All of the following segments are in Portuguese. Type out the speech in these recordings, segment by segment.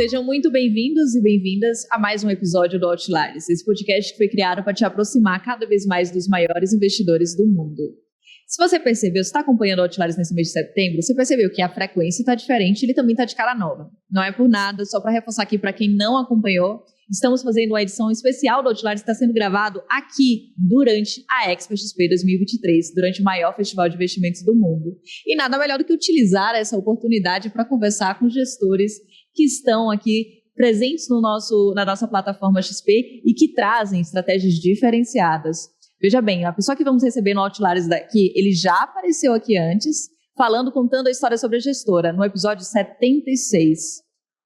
Sejam muito bem-vindos e bem-vindas a mais um episódio do Outliers, esse podcast que foi criado para te aproximar cada vez mais dos maiores investidores do mundo. Se você percebeu, se está acompanhando o Outliers nesse mês de setembro, você percebeu que a frequência está diferente, ele também está de cara nova. Não é por nada, só para reforçar aqui para quem não acompanhou, estamos fazendo uma edição especial do Outliers que está sendo gravado aqui durante a Expo XP 2023, durante o maior festival de investimentos do mundo. E nada melhor do que utilizar essa oportunidade para conversar com gestores que estão aqui presentes na nossa plataforma XP e que trazem estratégias diferenciadas. Veja bem, a pessoa que vamos receber no Outliers daqui, ele já apareceu aqui antes, contando a história sobre a gestora, no episódio 76.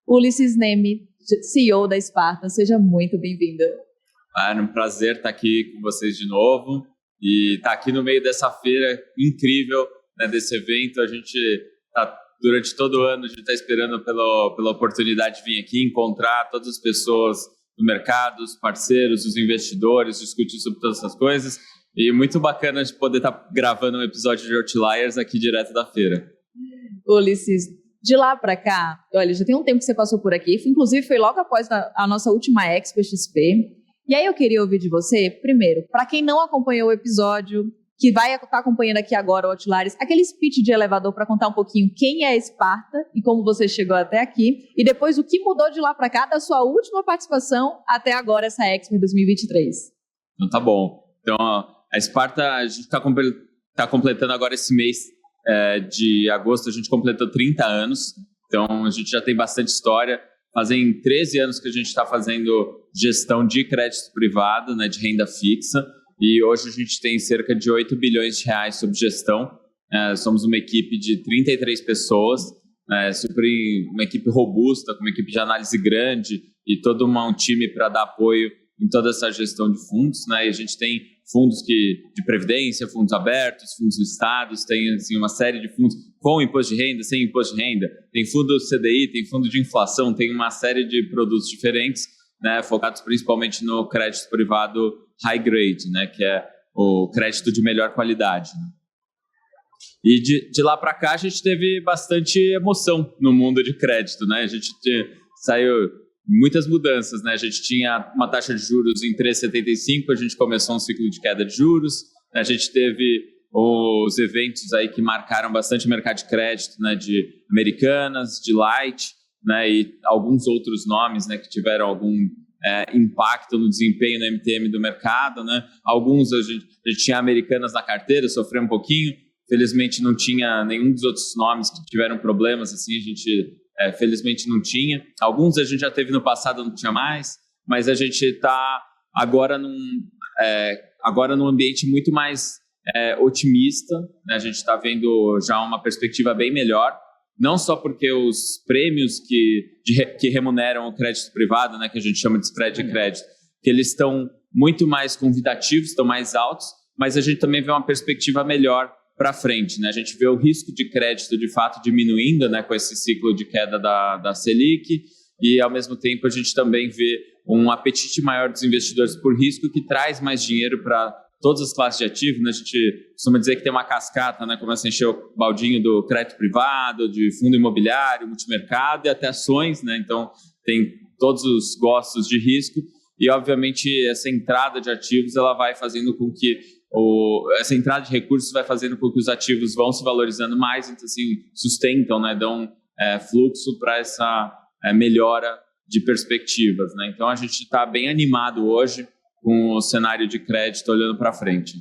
Ulisses Neme, CEO da Spartan, seja muito bem-vindo. É um prazer estar aqui com vocês de novo e estar aqui no meio dessa feira incrível, né, desse evento. A gente está, durante todo o ano, a gente está esperando pela oportunidade de vir aqui encontrar todas as pessoas do mercado, os parceiros, os investidores, discutir sobre todas essas coisas. E muito bacana de poder estar gravando um episódio de Outliers aqui direto da feira. Ulisses, de lá para cá, olha, já tem um tempo que você passou por aqui, inclusive foi logo após a nossa última Expo XP. E aí eu queria ouvir de você, primeiro, para quem não acompanhou o episódio, que vai estar acompanhando aqui agora o Outliers, aquele speech de elevador para contar um pouquinho quem é a Sparta e como você chegou até aqui, e depois o que mudou de lá para cá da sua última participação até agora essa Expo 2023. Então tá bom. Então a Sparta, a gente está completando agora esse mês de agosto, a gente completou 30 anos, então a gente já tem bastante história. Fazem 13 anos que a gente está fazendo gestão de crédito privado, né, de renda fixa. E hoje a gente tem cerca de 8 bilhões de reais sob gestão. Somos uma equipe de 33 pessoas, uma equipe robusta, com uma equipe de análise grande e todo um time para dar apoio em toda essa gestão de fundos, né? E a gente tem fundos de previdência, fundos abertos, fundos listados, tem assim, uma série de fundos com imposto de renda, sem imposto de renda, tem fundo CDI, tem fundo de inflação, tem uma série de produtos diferentes, né, focados principalmente no crédito privado high grade, né, que é o crédito de melhor qualidade. Né? E de lá para cá a gente teve bastante emoção no mundo de crédito, né? A gente saiu muitas mudanças, né? A gente tinha uma taxa de juros em 3,75, a gente começou um ciclo de queda de juros, né? A gente teve os eventos aí que marcaram bastante o mercado de crédito, né, de Americanas, de Light, né, e alguns outros nomes, né, que tiveram algum impacto no desempenho no MTM do mercado, né? Alguns a gente tinha Americanas na carteira, sofreu um pouquinho, felizmente não tinha nenhum dos outros nomes que tiveram problemas, assim, a gente felizmente não tinha. Alguns a gente já teve no passado, não tinha mais, mas a gente está agora num ambiente muito mais otimista, né? A gente está vendo já uma perspectiva bem melhor, não só porque os prêmios que remuneram o crédito privado, né, que a gente chama de spread de crédito, que eles estão muito mais convidativos, estão mais altos, mas a gente também vê uma perspectiva melhor para frente, né? A gente vê o risco de crédito de fato diminuindo, né, com esse ciclo de queda da Selic, e ao mesmo tempo a gente também vê um apetite maior dos investidores por risco que traz mais dinheiro para todas as classes de ativos, né? A gente costuma dizer que tem uma cascata, né? Começa a encher o baldinho do crédito privado, de fundo imobiliário, multimercado e até ações, né? Então, tem todos os gostos de risco e, obviamente, essa entrada de ativos, ela vai fazendo com que essa entrada de recursos vai fazendo com que os ativos vão se valorizando mais, então, assim, sustentam, né? Dão fluxo para essa melhora de perspectivas, né? Então, a gente está bem animado hoje com o cenário de crédito olhando para frente.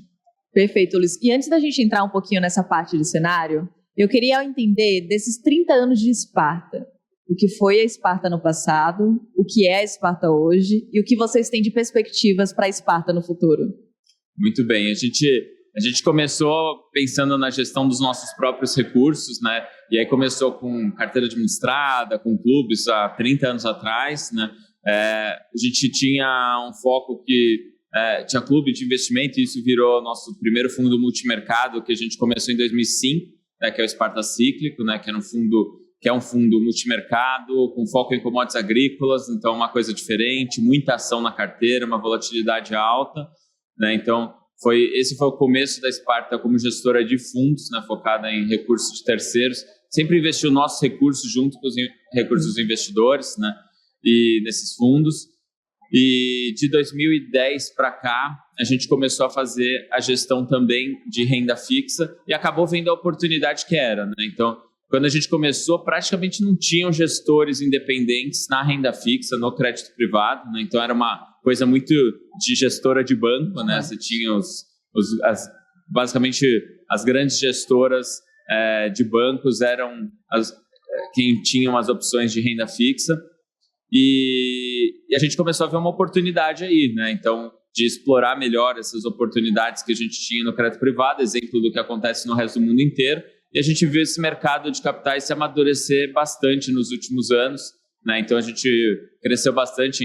Perfeito, Luiz. E antes da gente entrar um pouquinho nessa parte do cenário, eu queria entender desses 30 anos de Sparta, o que foi a Sparta no passado, o que é a Sparta hoje e o que vocês têm de perspectivas para a Sparta no futuro. Muito bem, a gente começou pensando na gestão dos nossos próprios recursos, né? E aí começou com carteira administrada, com clubes há 30 anos atrás, né? A gente tinha um foco que tinha clube de investimento e isso virou nosso primeiro fundo multimercado que a gente começou em 2005, né, que é o Sparta Cíclico, né, que é um fundo multimercado com foco em commodities agrícolas, então uma coisa diferente, muita ação na carteira, uma volatilidade alta, né? Então esse foi o começo da Sparta como gestora de fundos, né, focada em recursos de terceiros, sempre investiu nossos recursos junto com os recursos dos investidores, né? e nesses fundos. E de 2010 para cá, a gente começou a fazer a gestão também de renda fixa e acabou vendo a oportunidade que era, né? Então, quando a gente começou, praticamente não tinham gestores independentes na renda fixa, no crédito privado, né? Então, era uma coisa muito de gestora de banco, né? Você tinha basicamente as grandes gestoras de bancos eram quem tinham as opções de renda fixa. E a gente começou a ver uma oportunidade aí, né? Então, de explorar melhor essas oportunidades que a gente tinha no crédito privado, exemplo do que acontece no resto do mundo inteiro. E a gente viu esse mercado de capitais se amadurecer bastante nos últimos anos, né? Então, a gente cresceu bastante.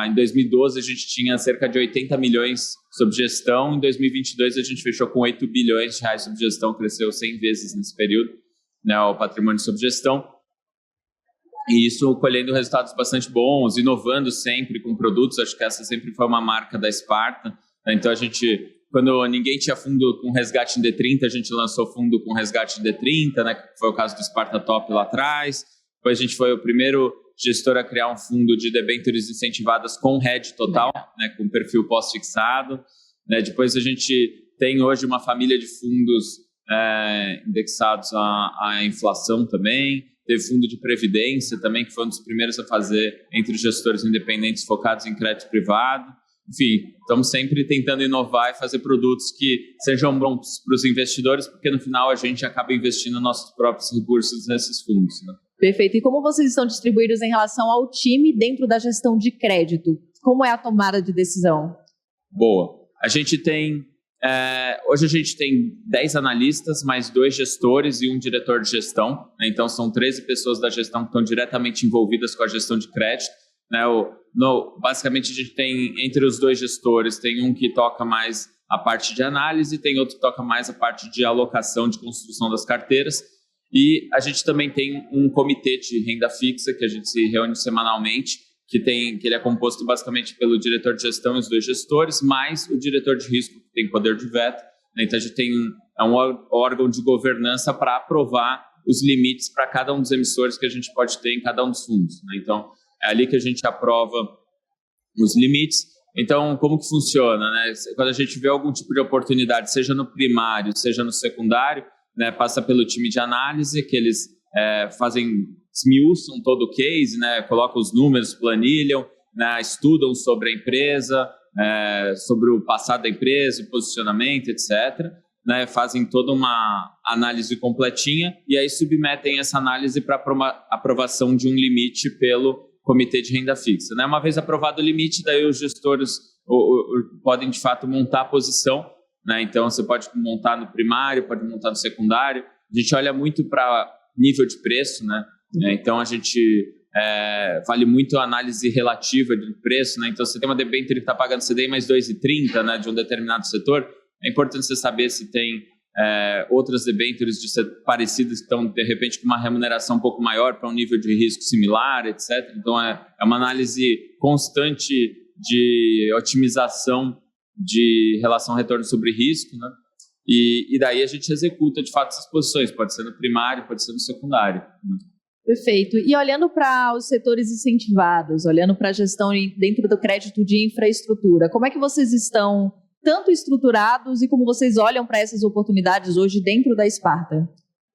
Em 2012, a gente tinha cerca de 80 milhões sob gestão. Em 2022, a gente fechou com 8 bilhões de reais sob gestão, cresceu 100 vezes nesse período, né, o patrimônio sob gestão. E isso colhendo resultados bastante bons, inovando sempre com produtos. Acho que essa sempre foi uma marca da Sparta, né? Então, a gente, quando ninguém tinha fundo com resgate em D30, a gente lançou fundo com resgate em D30, né? Que foi o caso do Sparta Top lá atrás. Depois, a gente foi o primeiro gestor a criar um fundo de debêntures incentivadas com hedge total, né? Com perfil pós-fixado, né? Depois, a gente tem hoje uma família de fundos indexados à inflação também. Teve fundo de previdência também, que foi um dos primeiros a fazer entre os gestores independentes focados em crédito privado. Enfim, estamos sempre tentando inovar e fazer produtos que sejam bons para os investidores, porque no final a gente acaba investindo nossos próprios recursos nesses fundos, né? Perfeito. E como vocês estão distribuídos em relação ao time dentro da gestão de crédito? Como é a tomada de decisão? Boa. A gente tem... hoje a gente tem 10 analistas, mais 2 gestores e um diretor de gestão, né? Então são 13 pessoas da gestão que estão diretamente envolvidas com a gestão de crédito, né? Basicamente a gente tem, entre os 2 gestores, tem um que toca mais a parte de análise, tem outro que toca mais a parte de alocação, de construção das carteiras, e a gente também tem um comitê de renda fixa que a gente se reúne semanalmente, que ele é composto basicamente pelo diretor de gestão e os 2 gestores, mais o diretor de risco, que tem poder de veto, né? Então, a gente tem um órgão de governança para aprovar os limites para cada um dos emissores que a gente pode ter em cada um dos fundos, né? Então, é ali que a gente aprova os limites. Então, como que funciona, né? Quando a gente vê algum tipo de oportunidade, seja no primário, seja no secundário, né, passa pelo time de análise, que eles esmiuçam todo o case, né, colocam os números, planilham, né, estudam sobre a empresa, sobre o passado da empresa, o posicionamento, etc., né, fazem toda uma análise completinha e aí submetem essa análise para aprovação de um limite pelo comitê de renda fixa, né? Uma vez aprovado o limite, daí os gestores podem, de fato, montar a posição, né? Então, você pode montar no primário, pode montar no secundário. A gente olha muito para nível de preço, né? Então, a gente vale muito a análise relativa de preço, né? Então, você tem uma debênture que está pagando CDI mais 2,30, né, de um determinado setor. É importante você saber se tem outras debêntures parecidas que estão, de repente, com uma remuneração um pouco maior para um nível de risco similar, etc. Então, é uma análise constante de otimização de relação retorno sobre risco, né? E daí a gente executa, de fato, essas posições. Pode ser no primário, pode ser no secundário, né? Perfeito. E olhando para os setores incentivados, olhando para a gestão dentro do crédito de infraestrutura, como é que vocês estão tanto estruturados e como vocês olham para essas oportunidades hoje dentro da Sparta?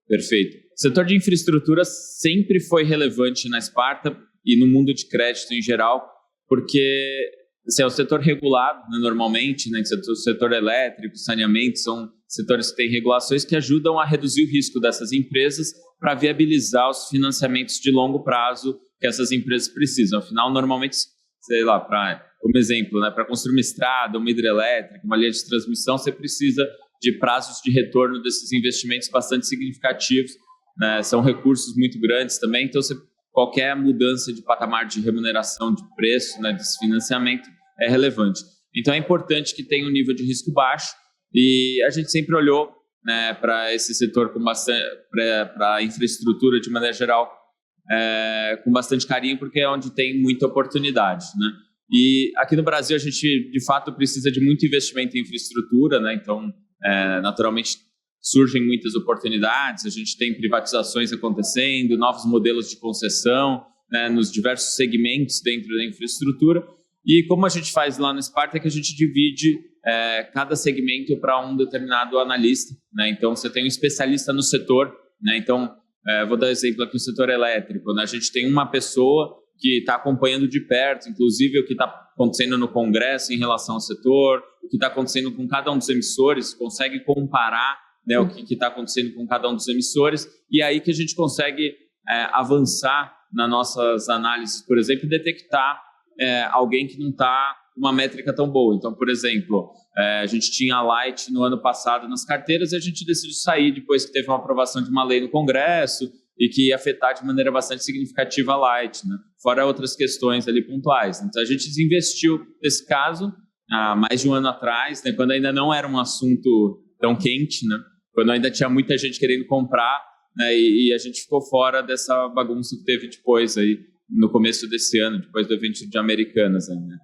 Perfeito. O setor de infraestrutura sempre foi relevante na Sparta e no mundo de crédito em geral, porque é o setor regulado, né, normalmente, né, o setor elétrico, saneamento, são setores que têm regulações que ajudam a reduzir o risco dessas empresas para viabilizar os financiamentos de longo prazo que essas empresas precisam. Afinal, normalmente, sei lá, como exemplo, né, para construir uma estrada, uma hidrelétrica, uma linha de transmissão, você precisa de prazos de retorno desses investimentos bastante significativos, né, são recursos muito grandes também, então qualquer mudança de patamar de remuneração de preço, né, desse financiamento é relevante. Então é importante que tenha um nível de risco baixo e a gente sempre olhou, né, para esse setor para a infraestrutura de maneira geral com bastante carinho, porque é onde tem muita oportunidade, né? E aqui no Brasil a gente de fato precisa de muito investimento em infraestrutura, né? Então naturalmente surgem muitas oportunidades, a gente tem privatizações acontecendo, novos modelos de concessão, né, nos diversos segmentos dentro da infraestrutura. E como a gente faz lá no Sparta é que a gente divide cada segmento para um determinado analista, né? Então, você tem um especialista no setor, né? Então, vou dar exemplo aqui, o setor elétrico, né? A gente tem uma pessoa que está acompanhando de perto, inclusive o que está acontecendo no Congresso em relação ao setor, o que está acontecendo com cada um dos emissores, consegue comparar, né, o que está acontecendo com cada um dos emissores, e aí que a gente consegue avançar nas nossas análises, por exemplo, e detectar alguém que não está com uma métrica tão boa. Então, por exemplo, a gente tinha a Light no ano passado nas carteiras e a gente decidiu sair depois que teve uma aprovação de uma lei no Congresso e que ia afetar de maneira bastante significativa a Light, né? Fora outras questões ali pontuais. Então, a gente desinvestiu nesse caso há mais de um ano atrás, né, quando ainda não era um assunto tão quente, né, quando ainda tinha muita gente querendo comprar, né, e a gente ficou fora dessa bagunça que teve depois aí, no começo desse ano, depois do evento de Americanas. Né?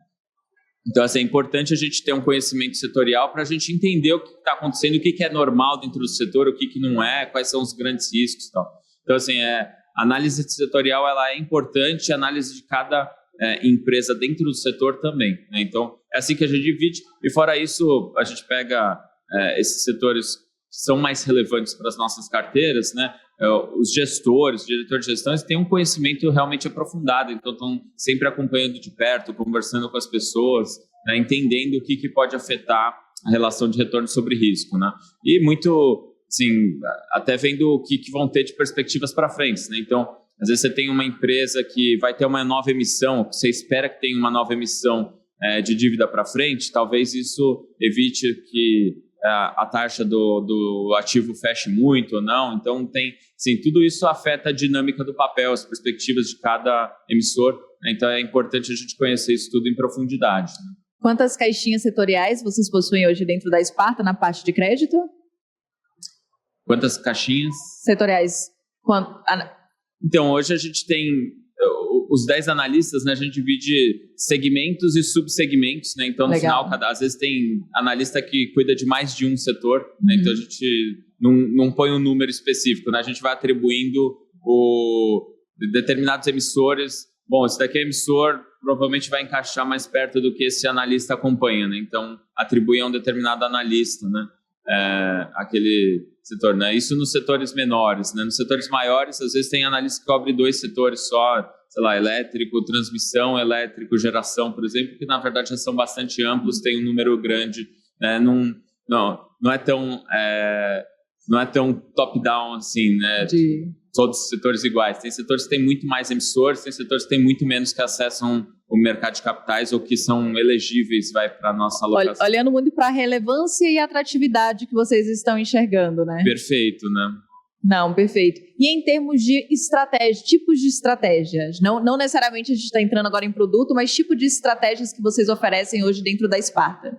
Então, assim, é importante a gente ter um conhecimento setorial para a gente entender o que está acontecendo, o que é normal dentro do setor, o que não é, quais são os grandes riscos e tal. Então, assim, a análise setorial ela é importante, a análise de cada empresa dentro do setor também. Né? Então, é assim que a gente divide. E fora isso, a gente pega esses setores que são mais relevantes para as nossas carteiras, né? Os gestores, os diretores de gestão, eles têm um conhecimento realmente aprofundado, então estão sempre acompanhando de perto, conversando com as pessoas, né? Entendendo o que pode afetar a relação de retorno sobre risco. Né? E muito, assim, até vendo o que vão ter de perspectivas para frente. Né? Então, às vezes você tem uma empresa que vai ter uma nova emissão, que você espera que tenha uma nova emissão de dívida para frente, talvez isso evite que a taxa do ativo feche muito ou não. Então, sim, tudo isso afeta a dinâmica do papel, as perspectivas de cada emissor. Né? Então, é importante a gente conhecer isso tudo em profundidade. Né? Quantas caixinhas setoriais vocês possuem hoje dentro da Sparta na parte de crédito? Quantas caixinhas? Setoriais. Então, hoje a gente tem os 10 analistas, né, a gente divide segmentos e subsegmentos, né? Então, no Legal. final, às vezes tem analista que cuida de mais de um setor, né? Então a gente não põe um número específico, né? A gente vai atribuindo determinados emissores. Bom, esse daqui é emissor, provavelmente vai encaixar mais perto do que esse analista acompanha, né? Então, atribui a um determinado analista, né? Aquele setor, né? Isso nos setores menores, né? Nos setores maiores, às vezes tem analista que cobre 2 setores só, sei lá, elétrico, transmissão, elétrico, geração, por exemplo, que na verdade já são bastante amplos, tem um número grande, né? Não é tão top-down assim, né? Todos os setores iguais. Tem setores que têm muito mais emissores, tem setores que têm muito menos que acessam o mercado de capitais ou que são elegíveis para a nossa alocação. Olhando muito para a relevância e atratividade que vocês estão enxergando, né? Perfeito, né? Não, perfeito. E em termos de estratégia, tipos de estratégias, não necessariamente a gente está entrando agora em produto, mas tipo de estratégias que vocês oferecem hoje dentro da Sparta?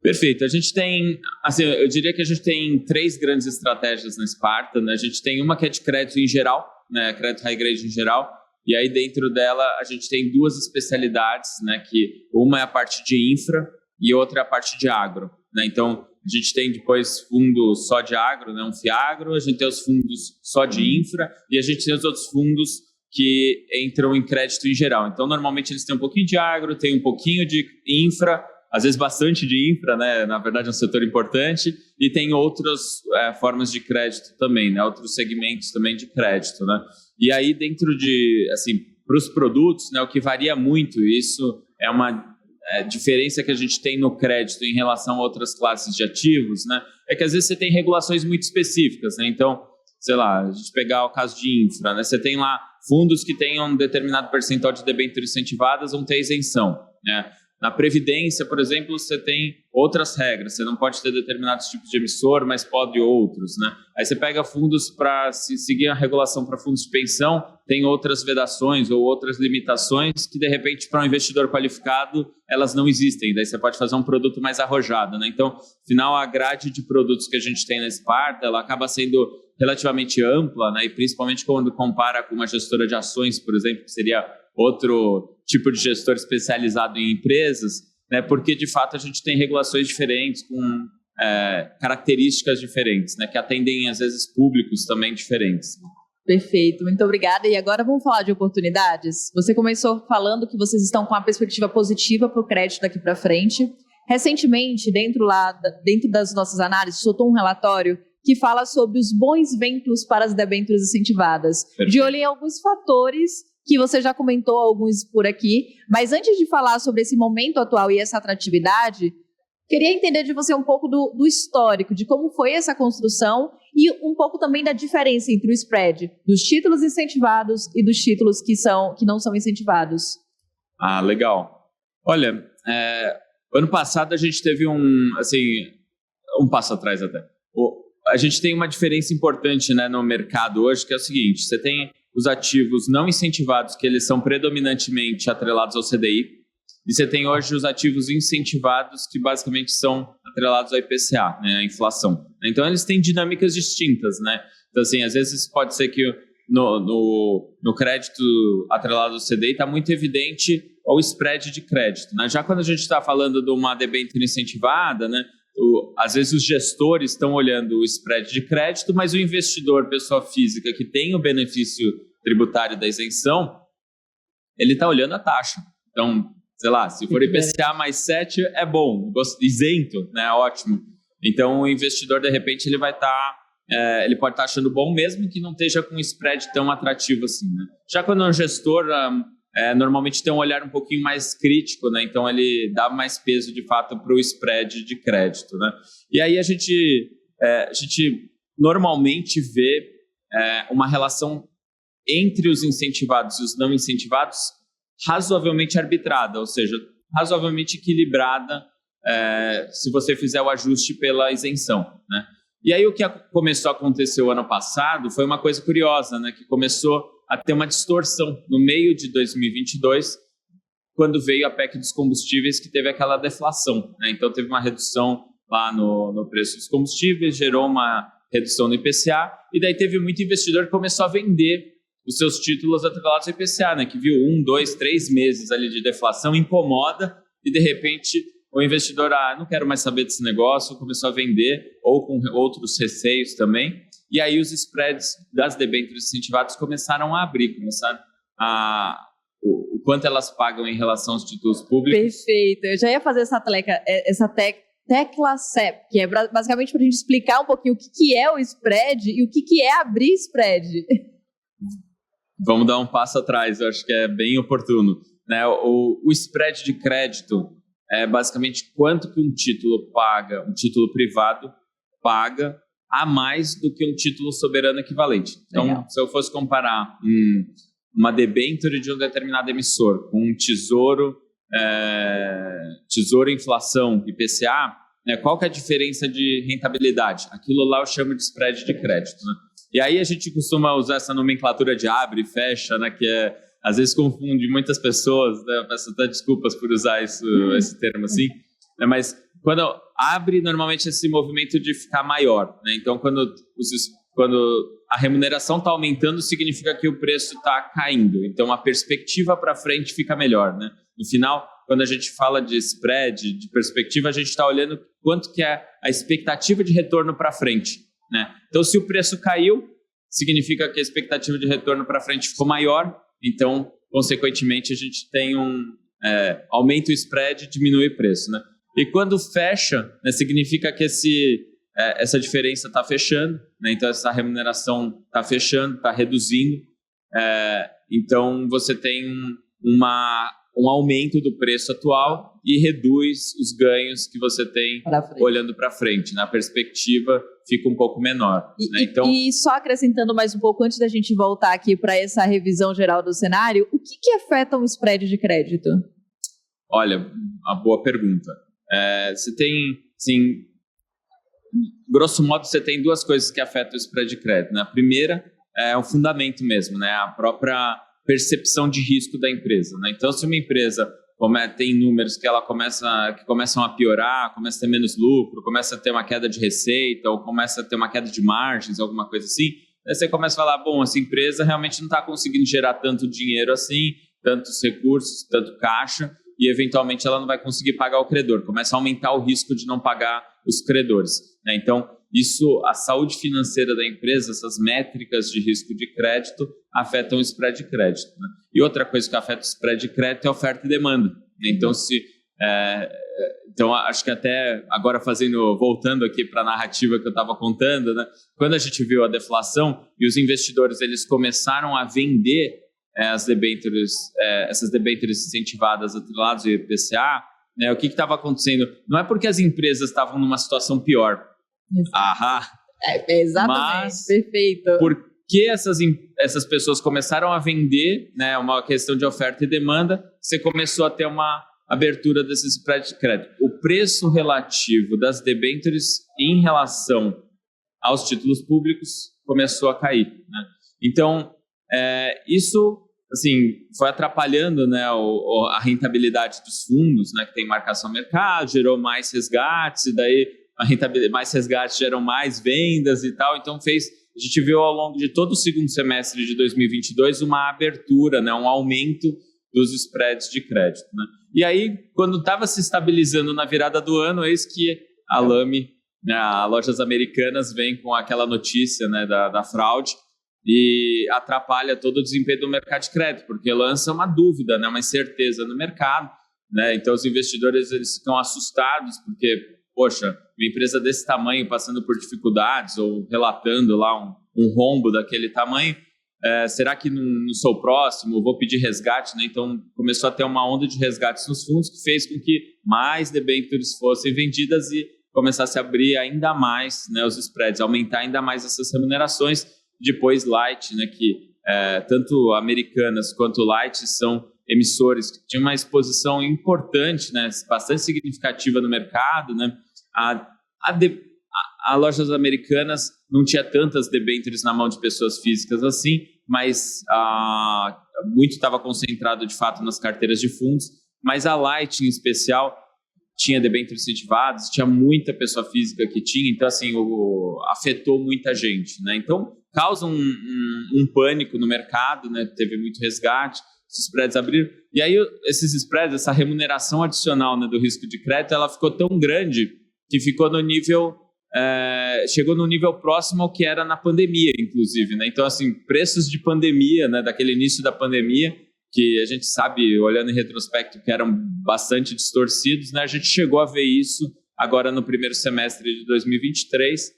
Perfeito. A gente tem, assim, eu diria que a gente tem 3 grandes estratégias na Sparta, né? A gente tem uma que é de crédito em geral, né? Crédito high grade em geral, e aí dentro dela a gente tem 2 especialidades, né? Que uma é a parte de infra e outra é a parte de agro, né? Então, a gente tem depois fundo só de agro, né? Um FIAGRO, a gente tem os fundos só de infra e a gente tem os outros fundos que entram em crédito em geral. Então, normalmente eles têm um pouquinho de agro, tem um pouquinho de infra, às vezes bastante de infra, né? Na verdade é um setor importante, e tem outras formas de crédito também, né? Outros segmentos também de crédito, né? E aí dentro de, assim, para os produtos, né? O que varia muito, isso é uma diferença que a gente tem no crédito em relação a outras classes de ativos, né? É que às vezes você tem regulações muito específicas, né? Então, sei lá, a gente pegar o caso de infra, né? Você tem lá fundos que tenham um determinado percentual de debêntures incentivadas, vão ter isenção, né? Na Previdência, por exemplo, você tem outras regras. Você não pode ter determinados tipos de emissor, mas pode outros, né? Aí você pega fundos para seguir a regulação para fundos de pensão, tem outras vedações ou outras limitações que, de repente, para um investidor qualificado, elas não existem. Daí você pode fazer um produto mais arrojado, né? Então, afinal, a grade de produtos que a gente tem na Sparta, ela acaba sendo relativamente ampla, né? E principalmente quando compara com uma gestora de ações, por exemplo, que seria outro tipo de gestor especializado em empresas, né? Porque, de fato, a gente tem regulações diferentes, com características diferentes, né? Que atendem, às vezes, públicos também diferentes. Perfeito, muito obrigada. E agora vamos falar de oportunidades. Você começou falando que vocês estão com uma perspectiva positiva para o crédito daqui para frente. Recentemente, dentro das nossas análises, soltou um relatório que fala sobre os bons ventos para as debêntures incentivadas. Perfeito. De olho em alguns fatores que você já comentou alguns por aqui, mas antes de falar sobre esse momento atual e essa atratividade, queria entender de você um pouco do histórico, de como foi essa construção e um pouco também da diferença entre o spread dos títulos incentivados e dos títulos que não são incentivados. Ah, legal. Olha, ano passado a gente teve um passo atrás até. A gente tem uma diferença importante, né, no mercado hoje, que é o seguinte: você tem os ativos não incentivados, que eles são predominantemente atrelados ao CDI, e você tem hoje os ativos incentivados, que basicamente são atrelados ao IPCA, né, a inflação. Então, eles têm dinâmicas distintas, né? Então, assim, às vezes pode ser que no crédito atrelado ao CDI está muito evidente o spread de crédito, né? Já quando a gente está falando de uma debênture incentivada, né, às vezes os gestores estão olhando o spread de crédito, mas o investidor, pessoa física, que tem o benefício tributário da isenção, ele está olhando a taxa. Então, sei lá, se for IPCA mais 7, é bom, isento, né, ótimo. Então, o investidor, de repente, ele vai ele pode estar achando bom, mesmo que não esteja com um spread tão atrativo assim, né? Já quando é um gestor, normalmente tem um olhar um pouquinho mais crítico, né? Então, ele dá mais peso, de fato, para o spread de crédito, né? E aí a gente normalmente vê uma relação entre os incentivados e os não incentivados razoavelmente arbitrada, ou seja, razoavelmente equilibrada, se você fizer o ajuste pela isenção, né? E aí o que começou a acontecer o ano passado foi uma coisa curiosa, né? Que começou a ter uma distorção no meio de 2022, quando veio a PEC dos combustíveis, que teve aquela deflação, né? Então teve uma redução lá no preço dos combustíveis, gerou uma redução no IPCA, e daí teve muito investidor que começou a vender os seus títulos atrelados ao IPCA, né? Que viu 1, 2, 3 meses ali de deflação, incomoda, e de repente o investidor, não quero mais saber desse negócio, começou a vender, ou com outros receios também, e aí os spreads das debêntures incentivadas começaram a abrir, começaram o quanto elas pagam em relação aos títulos públicos. Perfeito, eu já ia fazer essa tecla CEP, que é basicamente para a gente explicar um pouquinho o que é o spread e o que é abrir spread. Vamos dar um passo atrás, eu acho que é bem oportuno, né? O spread de crédito é basicamente quanto que um título privado paga a mais do que um título soberano equivalente. Então, legal. Se eu fosse comparar uma debênture de um determinado emissor com um tesouro inflação, IPCA, né, qual que é a diferença de rentabilidade? Aquilo lá eu chamo de spread de crédito, né? E aí a gente costuma usar essa nomenclatura de abre e fecha, né, que às vezes confunde muitas pessoas, né? Eu peço até desculpas por usar esse termo assim, né? Mas quando abre, normalmente esse movimento de ficar maior, né? Então, quando a remuneração está aumentando, significa que o preço está caindo. Então, a perspectiva para frente fica melhor, né? No final, quando a gente fala de spread, de perspectiva, a gente está olhando quanto que é a expectativa de retorno para frente, né? Então, se o preço caiu, significa que a expectativa de retorno para frente ficou maior. Então, consequentemente, a gente tem aumenta o spread, diminui o preço, né? E quando fecha, né, significa que essa diferença está fechando, né? Então essa remuneração está fechando, está reduzindo. Então você tem um aumento do preço atual e reduz os ganhos que você tem olhando para frente. Na perspectiva fica um pouco menor. Né? E só acrescentando mais um pouco, antes da gente voltar aqui para essa revisão geral do cenário, o que afeta um spread de crédito? Olha, uma boa pergunta. Você tem, assim, grosso modo, você tem duas coisas que afetam o spread de crédito, né? A primeira é o fundamento mesmo, né? A própria percepção de risco da empresa, né? Então, se uma empresa tem números que começam a piorar, começa a ter menos lucro, começa a ter uma queda de receita, ou começa a ter uma queda de margens, alguma coisa assim, aí você começa a falar, bom, essa empresa realmente não está conseguindo gerar tanto dinheiro assim, tantos recursos, tanto caixa, e eventualmente ela não vai conseguir pagar o credor. Começa a aumentar o risco de não pagar os credores, né? Então, isso, a saúde financeira da empresa, essas métricas de risco de crédito afetam o spread de crédito, né? E outra coisa que afeta o spread de crédito é oferta e demanda. Então, então acho que até agora voltando aqui para a narrativa que eu estava contando, né? Quando a gente viu a deflação e os investidores eles começaram a vender as debêntures, essas debêntures incentivadas atreladas ao IPCA, né? O que estava acontecendo? Não é porque as empresas estavam numa situação pior. Exatamente, mas perfeito. Porque essas pessoas começaram a vender, né, uma questão de oferta e demanda, você começou a ter uma abertura desses spread de crédito. O preço relativo das debêntures em relação aos títulos públicos começou a cair, né? Então, isso assim, foi atrapalhando, né, a rentabilidade dos fundos, né, que tem marcação mercado, gerou mais resgates, e daí mais resgates geram mais vendas e tal. Então, a gente viu ao longo de todo o segundo semestre de 2022 uma abertura, né, um aumento dos spreads de crédito, né? E aí, quando estava se estabilizando na virada do ano, eis que a Lame, né, a Lojas Americanas, vem com aquela notícia, né, da fraude e atrapalha todo o desempenho do mercado de crédito, porque lança uma dúvida, né, uma incerteza no mercado, né? Então, os investidores eles ficam assustados, porque, poxa, uma empresa desse tamanho passando por dificuldades ou relatando lá um rombo daquele tamanho, será que não sou próximo? Vou pedir resgate, né? Então começou a ter uma onda de resgates nos fundos que fez com que mais debêntures fossem vendidas e começasse a abrir ainda mais, né, os spreads, aumentar ainda mais essas remunerações. Depois Light, né, que tanto Americanas quanto Light são emissores que tinham uma exposição importante, né, bastante significativa no mercado, né? A Lojas Americanas não tinha tantas debêntures na mão de pessoas físicas assim, mas muito estava concentrado de fato nas carteiras de fundos, mas a Light em especial tinha debêntures incentivadas, tinha muita pessoa física que tinha, então assim, afetou muita gente, né? Então causa um pânico no mercado, né? Teve muito resgate, os spreads abriram, e aí esses spreads, essa remuneração adicional, né, do risco de crédito, ela ficou tão grande que ficou no nível, chegou no nível próximo ao que era na pandemia, inclusive, né? Então, assim, preços de pandemia, né, daquele início da pandemia, que a gente sabe, olhando em retrospecto, que eram bastante distorcidos, né? A gente chegou a ver isso agora no primeiro semestre de 2023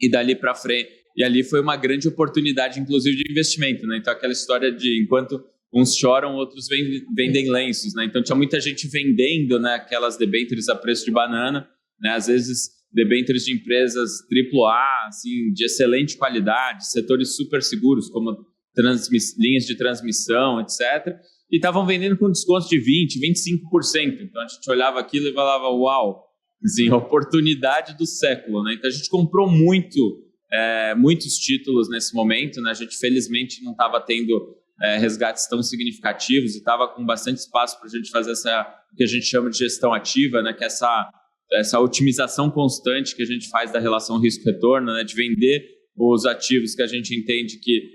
e dali para frente. E ali foi uma grande oportunidade, inclusive, de investimento, né? Então, aquela história de enquanto uns choram, outros vendem lenços, né? Então, tinha muita gente vendendo, né, aquelas debêntures a preço de banana, né? Às vezes, debêntures de empresas AAA, assim, de excelente qualidade, setores super seguros, como linhas de transmissão, etc. E estavam vendendo com descontos de 20%, 25%. Então, a gente olhava aquilo e falava, uau, assim, oportunidade do século, né? Então, a gente comprou muitos títulos nesse momento, né? A gente, felizmente, não estava tendo resgates tão significativos e estava com bastante espaço para a gente fazer o que a gente chama de gestão ativa, né? Que é essa otimização constante que a gente faz da relação risco-retorno, né? De vender os ativos que a gente entende que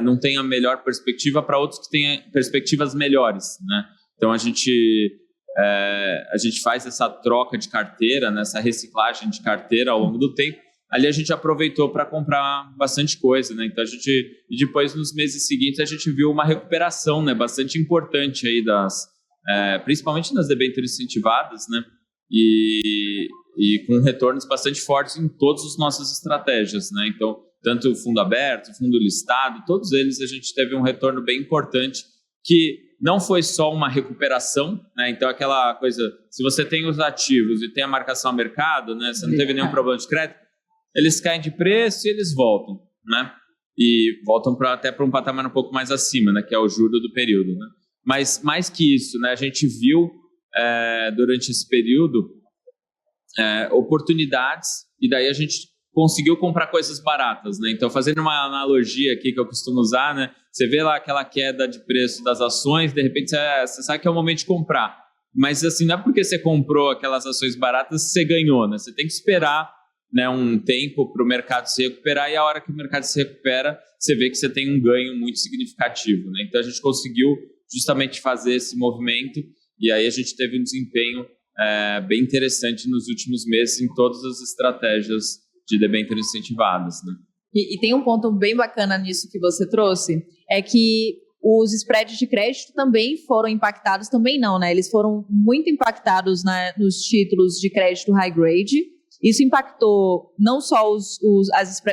não tem a melhor perspectiva para outros que têm perspectivas melhores, né? Então, a gente faz essa troca de carteira, né? Essa reciclagem de carteira ao longo do tempo. Ali a gente aproveitou para comprar bastante coisa, né? Então, e depois, nos meses seguintes, a gente viu uma recuperação, né, bastante importante aí principalmente nas debêntures incentivadas, né? E com retornos bastante fortes em todas as nossas estratégias, né? Então, tanto o fundo aberto, fundo listado, todos eles a gente teve um retorno bem importante, que não foi só uma recuperação, né? Então, aquela coisa, se você tem os ativos e tem a marcação a mercado, né? Você não teve nenhum problema de crédito, eles caem de preço e eles voltam, né? E voltam até para um patamar um pouco mais acima, né? Que é o juro do período, né? Mas mais que isso, né? A gente viu durante esse período oportunidades, e daí a gente conseguiu comprar coisas baratas, né? Então, fazendo uma analogia aqui que eu costumo usar, né? Você vê lá aquela queda de preço das ações, de repente você sabe que é o momento de comprar. Mas assim, não é porque você comprou aquelas ações baratas que você ganhou, né? Você tem que esperar, né, um tempo para o mercado se recuperar, e a hora que o mercado se recupera, você vê que você tem um ganho muito significativo, né? Então, a gente conseguiu justamente fazer esse movimento, e aí a gente teve um desempenho bem interessante nos últimos meses em todas as estratégias de debêntures incentivadas, né? E tem um ponto bem bacana nisso que você trouxe, é que os spreads de crédito também foram impactados, também não, né? Eles foram muito impactados, né, nos títulos de crédito high grade. Isso impactou não só os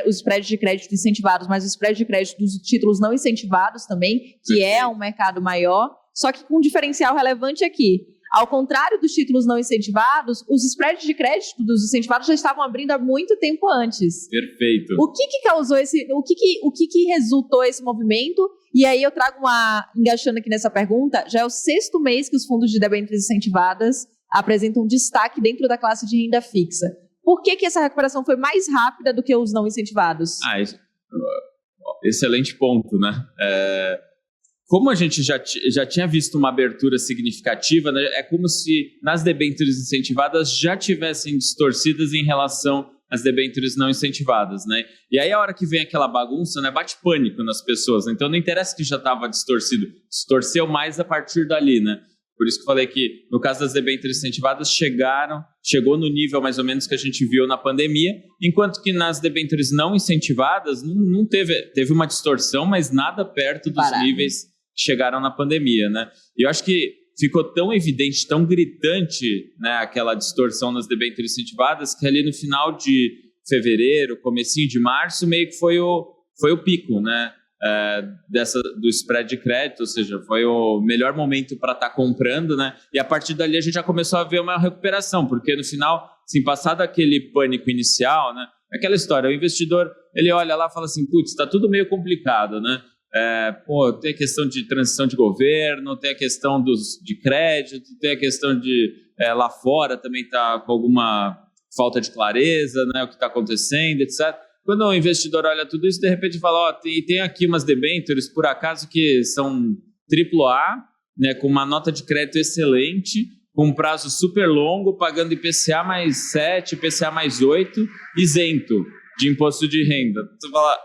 spreads de crédito incentivados, mas os spreads de crédito dos títulos não incentivados também, que é um mercado maior, só que com um diferencial relevante aqui. Ao contrário dos títulos não incentivados, os spreads de crédito dos incentivados já estavam abrindo há muito tempo antes. Perfeito. O que causou o que resultou esse movimento? E aí eu trago engaixando aqui nessa pergunta, já é o 6º mês que os fundos de debêntures incentivadas apresentam destaque dentro da classe de renda fixa. Por que essa recuperação foi mais rápida do que os não incentivados? Excelente ponto, né? Como a gente já tinha visto uma abertura significativa, né, é como se nas debêntures incentivadas já tivessem distorcidas em relação às debêntures não incentivadas, né? E aí a hora que vem aquela bagunça, né, bate pânico nas pessoas, né? Então não interessa que já estava distorcido, distorceu mais a partir dali, né? Por isso que eu falei que no caso das debêntures incentivadas chegou no nível mais ou menos que a gente viu na pandemia, enquanto que nas debêntures não incentivadas não teve uma distorção, mas nada perto dos níveis que chegaram na pandemia, né? E eu acho que ficou tão evidente, tão gritante, né, aquela distorção nas debêntures incentivadas, que ali no final de fevereiro, comecinho de março, meio que foi o pico, né? Do spread de crédito, ou seja, foi o melhor momento para estar comprando, né? E a partir dali a gente já começou a ver uma recuperação, porque no final, assim, passado aquele pânico inicial, né? Aquela história, o investidor, ele olha lá e fala assim, putz, está tudo meio complicado, né? Tem a questão de transição de governo, tem a questão de crédito, tem a questão de lá fora também está com alguma falta de clareza, né? O que está acontecendo, etc. Quando o investidor olha tudo isso, de repente fala, tem aqui umas debêntures, por acaso, que são AAA, né, com uma nota de crédito excelente, com um prazo super longo, pagando IPCA mais 7, IPCA mais 8, isento de imposto de renda. Você fala,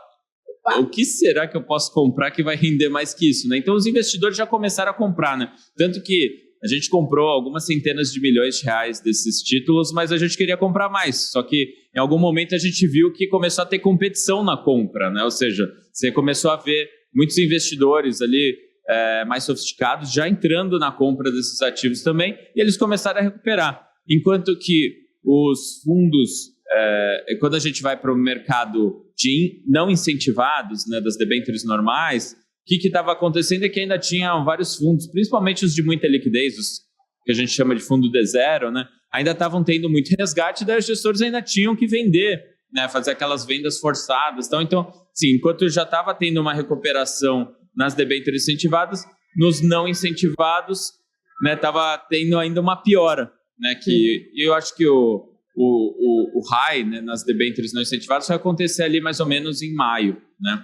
o que será que eu posso comprar que vai render mais que isso, né? Então os investidores já começaram a comprar, né? Tanto que a gente comprou algumas centenas de milhões de reais desses títulos, mas a gente queria comprar mais. Só que em algum momento a gente viu que começou a ter competição na compra, né? Ou seja, você começou a ver muitos investidores ali mais sofisticados já entrando na compra desses ativos também, e eles começaram a recuperar. Enquanto que os fundos, quando a gente vai para o mercado de não incentivados, né, das debêntures normais, o que estava acontecendo é que ainda tinha vários fundos, principalmente os de muita liquidez, os que a gente chama de fundo D0, né, ainda estavam tendo muito resgate, daí os gestores ainda tinham que vender, né, fazer aquelas vendas forçadas. Então sim, enquanto já estava tendo uma recuperação nas debêntures incentivadas, nos não incentivados, né, estava tendo ainda uma piora, né, que eu acho que o high, né, nas debêntures não incentivadas vai acontecer ali mais ou menos em maio, né?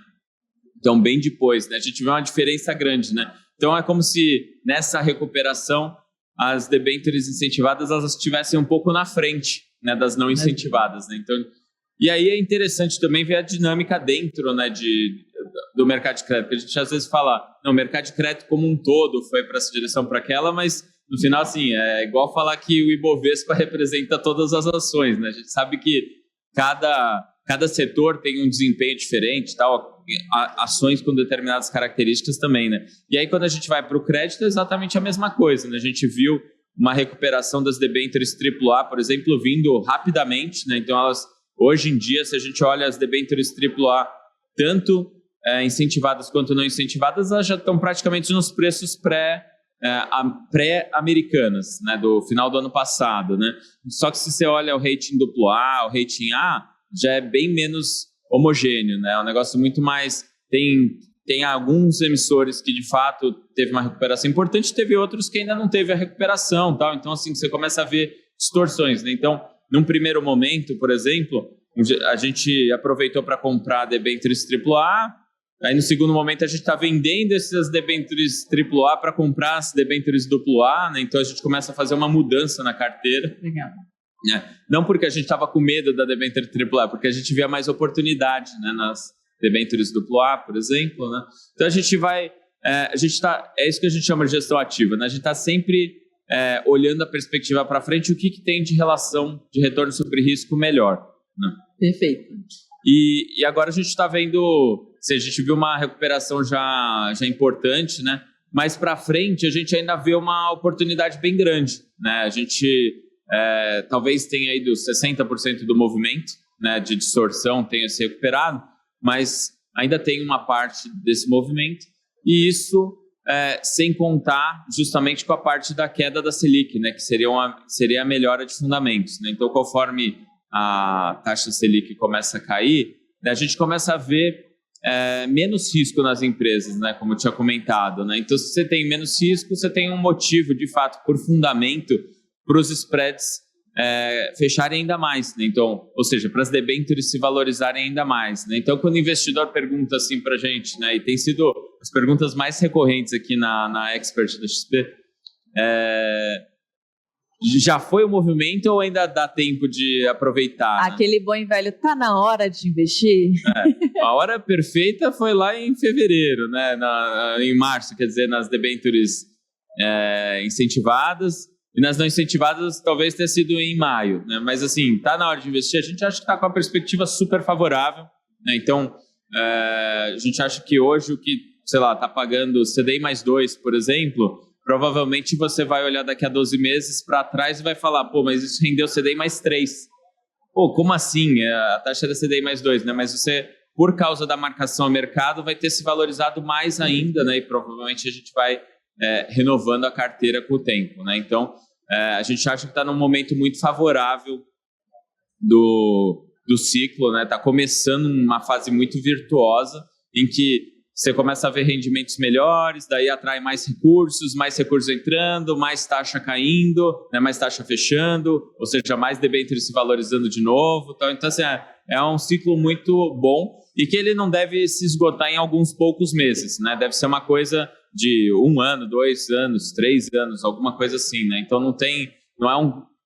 Então, bem depois, né? A gente vê uma diferença grande, né? Então, é como se nessa recuperação as debêntures incentivadas elas estivessem um pouco na frente, né, das não incentivadas, né? Então, e aí é interessante também ver a dinâmica dentro, né, do mercado de crédito, porque a gente às vezes fala, não, o mercado de crédito como um todo foi para essa direção, para aquela, mas no final, assim, é igual falar que o Ibovespa representa todas as ações, né? A gente sabe que cada setor tem um desempenho diferente, tal, ações com determinadas características também, né? E aí, quando a gente vai para o crédito, é exatamente a mesma coisa, né? A gente viu uma recuperação das debêntures AAA, por exemplo, vindo rapidamente, né? Então, hoje em dia, se a gente olha as debêntures AAA, tanto incentivadas quanto não incentivadas, elas já estão praticamente nos preços pré-americanas, né, do final do ano passado, né? Só que se você olha o rating AA, o rating A, já é bem menos homogêneo, né? É um negócio muito mais... Tem alguns emissores que, de fato, teve uma recuperação importante, teve outros que ainda não teve a recuperação, tal. Então, assim, você começa a ver distorções, né? Então, num primeiro momento, por exemplo, a gente aproveitou para comprar debêntures AAA. Aí, no segundo momento, a gente está vendendo essas debêntures AAA para comprar as debêntures AA, né? Então, a gente começa a fazer uma mudança na carteira. Legal. Não porque a gente estava com medo da debênture AAA, porque a gente via mais oportunidade, né, nas debêntures AA, por exemplo, né? Então, a gente vai... é isso que a gente chama de gestão ativa, né? A gente está sempre olhando a perspectiva para frente, o que tem de relação de retorno sobre risco melhor, né? Perfeito. E agora a gente está vendo, se a gente viu uma recuperação já importante, né? Mais para frente a gente ainda vê uma oportunidade bem grande, né? A gente talvez tenha ido 60% do movimento, né, de distorção tenha se recuperado, mas ainda tem uma parte desse movimento, e isso sem contar justamente com a parte da queda da Selic, né, que seria a melhora de fundamentos, né? Então, conforme a taxa Selic começa a cair, né, a gente começa a ver menos risco nas empresas, né, como eu tinha comentado, né? Então, se você tem menos risco, você tem um motivo, de fato, por fundamento, para os spreads fecharem ainda mais, né? Então, ou seja, para as debêntures se valorizarem ainda mais, né? Então, quando o investidor pergunta assim para a gente, né, e tem sido as perguntas mais recorrentes aqui na Expert da XP, já foi o movimento ou ainda dá tempo de aproveitar? Aquele bom e velho, tá na hora de investir? A hora perfeita foi lá em fevereiro, né? Em março, quer dizer, nas debêntures incentivadas, e nas não incentivadas talvez tenha sido em maio, né? Mas assim, tá na hora de investir, a gente acha que está com uma perspectiva super favorável, né? Então, a gente acha que hoje o que, sei lá, está pagando CDI mais 2, por exemplo, provavelmente você vai olhar daqui a 12 meses para trás e vai falar, pô, mas isso rendeu CDI mais 3. Pô, como assim? A taxa era CDI mais 2, né? Mas você, por causa da marcação ao mercado, vai ter se valorizado mais ainda, né? E provavelmente a gente vai renovando a carteira com o tempo, né? Então, a gente acha que está num momento muito favorável do ciclo, né? Está começando uma fase muito virtuosa em que você começa a ver rendimentos melhores, daí atrai mais recursos entrando, mais taxa caindo, né? Mais taxa fechando, ou seja, mais debêntures se valorizando de novo. Então assim, é um ciclo muito bom e que ele não deve se esgotar em alguns poucos meses, né? Deve ser uma coisa de 1 ano, 2 anos, 3 anos, alguma coisa assim, né? Então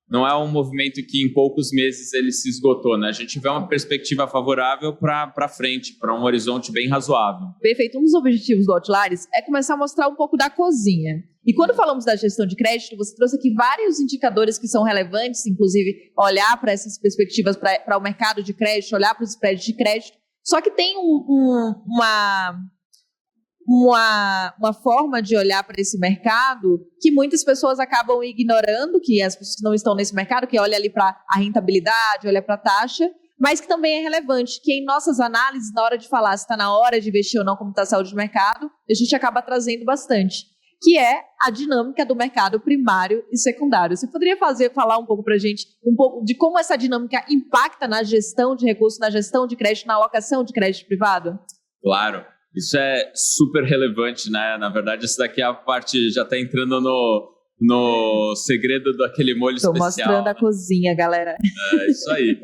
não é um movimento que em poucos meses ele se esgotou, né? A gente vê uma perspectiva favorável para frente, para um horizonte bem razoável. Perfeito. Um dos objetivos do Outliers é começar a mostrar um pouco da cozinha. E quando falamos da gestão de crédito, você trouxe aqui vários indicadores que são relevantes, inclusive olhar para essas perspectivas para o mercado de crédito, olhar para os spreads de crédito. Só que tem uma forma de olhar para esse mercado que muitas pessoas acabam ignorando, que as pessoas que não estão nesse mercado, que olha ali para a rentabilidade, olha para a taxa, mas que também é relevante, que em nossas análises, na hora de falar se está na hora de investir ou não, como está a saúde do mercado, a gente acaba trazendo bastante, que é a dinâmica do mercado primário e secundário. Você poderia falar um pouco para a gente, um pouco de como essa dinâmica impacta na gestão de recursos, na gestão de crédito, na alocação de crédito privado? Claro. Isso é super relevante, né? Na verdade, isso daqui é a parte, já está entrando no segredo daquele molho especial. Estou mostrando a cozinha, galera. Isso aí.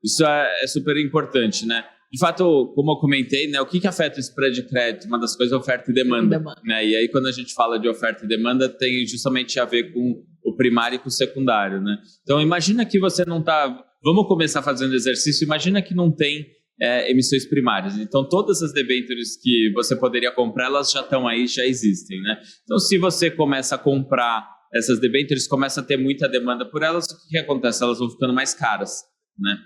Isso é super importante, né? De fato, como eu comentei, né, o que afeta o spread de crédito? Uma das coisas é oferta e demanda. Né? E aí, quando a gente fala de oferta e demanda, tem justamente a ver com o primário e com o secundário, né? Então, imagina que você não está... Vamos começar fazendo exercício. Imagina que não tem emissões primárias. Então, todas as debêntures que você poderia comprar, elas já estão aí, já existem, né? Então, se você começa a comprar essas debêntures, começa a ter muita demanda por elas, o que acontece? Elas vão ficando mais caras, né?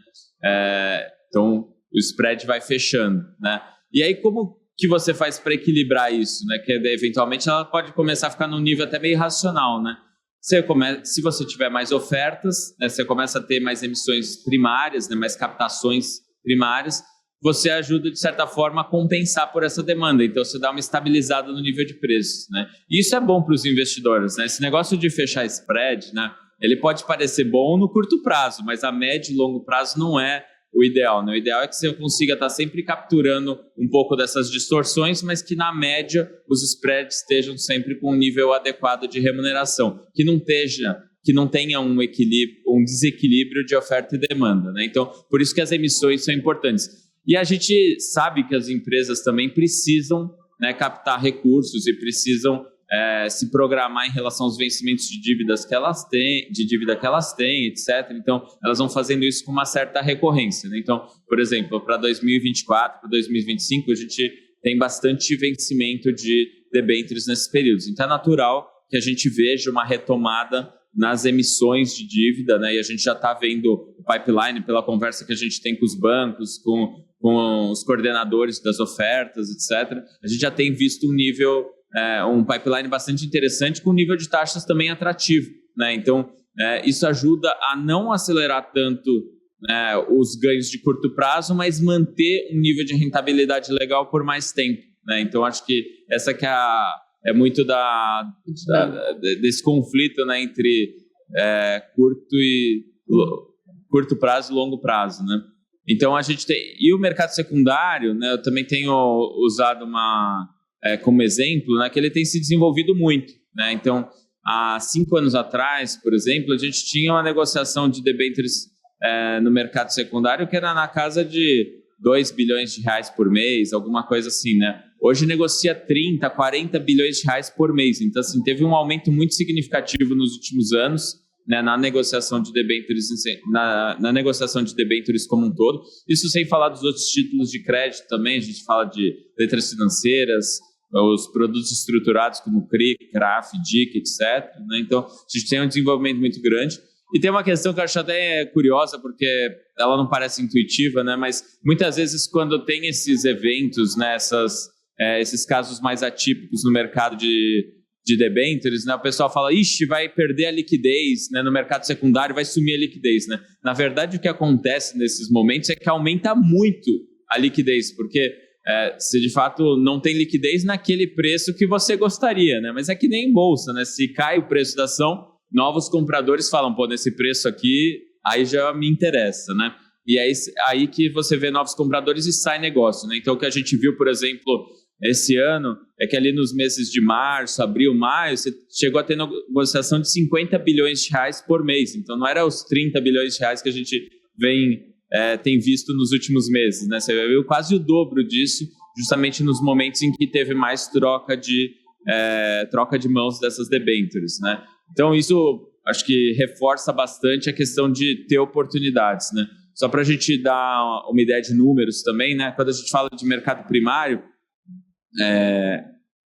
Então, o spread vai fechando, né? E aí, como que você faz para equilibrar isso, né? Que eventualmente ela pode começar a ficar num nível até meio irracional, né? Se você tiver mais ofertas, né, você começa a ter mais emissões primárias, né, mais captações primárias, você ajuda, de certa forma, a compensar por essa demanda. Então, você dá uma estabilizada no nível de preços, né? E isso é bom para os investidores, né? Esse negócio de fechar spread, né, ele pode parecer bom no curto prazo, mas a médio e longo prazo não é o ideal, né? O ideal é que você consiga estar sempre capturando um pouco dessas distorções, mas que, na média, os spreads estejam sempre com um nível adequado de remuneração, que não tenha um desequilíbrio de oferta e demanda, né? Então, por isso que as emissões são importantes. E a gente sabe que as empresas também precisam, né, captar recursos e precisam se programar em relação aos vencimentos de dívida que elas têm, etc. Então, elas vão fazendo isso com uma certa recorrência, né? Então, por exemplo, para 2024, para 2025, a gente tem bastante vencimento de debêntures nesses períodos. Então, é natural que a gente veja uma retomada nas emissões de dívida, né? E a gente já está vendo o pipeline pela conversa que a gente tem com os bancos, com os coordenadores das ofertas, etc. A gente já tem visto um pipeline bastante interessante com um nível de taxas também atrativo, né? Então, isso ajuda a não acelerar tanto os ganhos de curto prazo, mas manter um nível de rentabilidade legal por mais tempo, né? Então, acho que essa que é muito desse conflito, né, entre curto prazo e longo prazo, né? Então, a gente tem... E o mercado secundário, né, eu também tenho usado como exemplo, né, que ele tem se desenvolvido muito, né? Então, há 5 anos atrás, por exemplo, a gente tinha uma negociação de debêntures no mercado secundário que era na casa de 2 bilhões de reais por mês, alguma coisa assim, né? Hoje negocia 30, 40 bilhões de reais por mês. Então, assim, teve um aumento muito significativo nos últimos anos, né, na negociação de debêntures, na negociação de debêntures como um todo. Isso sem falar dos outros títulos de crédito também. A gente fala de letras financeiras, os produtos estruturados como CRI, CRAF, DIC, etc., né? Então, a gente tem um desenvolvimento muito grande. E tem uma questão que eu acho até curiosa, porque ela não parece intuitiva, né? Mas muitas vezes quando tem esses eventos, né, esses casos mais atípicos no mercado de debêntures, né, o pessoal fala, ixi, vai perder a liquidez, né, no mercado secundário, vai sumir a liquidez, né? Na verdade, o que acontece nesses momentos é que aumenta muito a liquidez, porque se de fato não tem liquidez naquele preço que você gostaria, né? Mas é que nem em bolsa, né? Se cai o preço da ação, novos compradores falam, pô, nesse preço aqui, aí já me interessa, né? E aí que você vê novos compradores e sai negócio, né? Então, o que a gente viu, por exemplo, esse ano, é que ali nos meses de março, abril, maio, você chegou a ter negociação de 50 bilhões de reais por mês. Então, não era os 30 bilhões de reais que a gente tem visto nos últimos meses, né? Você viu quase o dobro disso, justamente nos momentos em que teve mais troca de mãos dessas debêntures, né? Então, isso acho que reforça bastante a questão de ter oportunidades, né? Só para a gente dar uma ideia de números também, né? Quando a gente fala de mercado primário,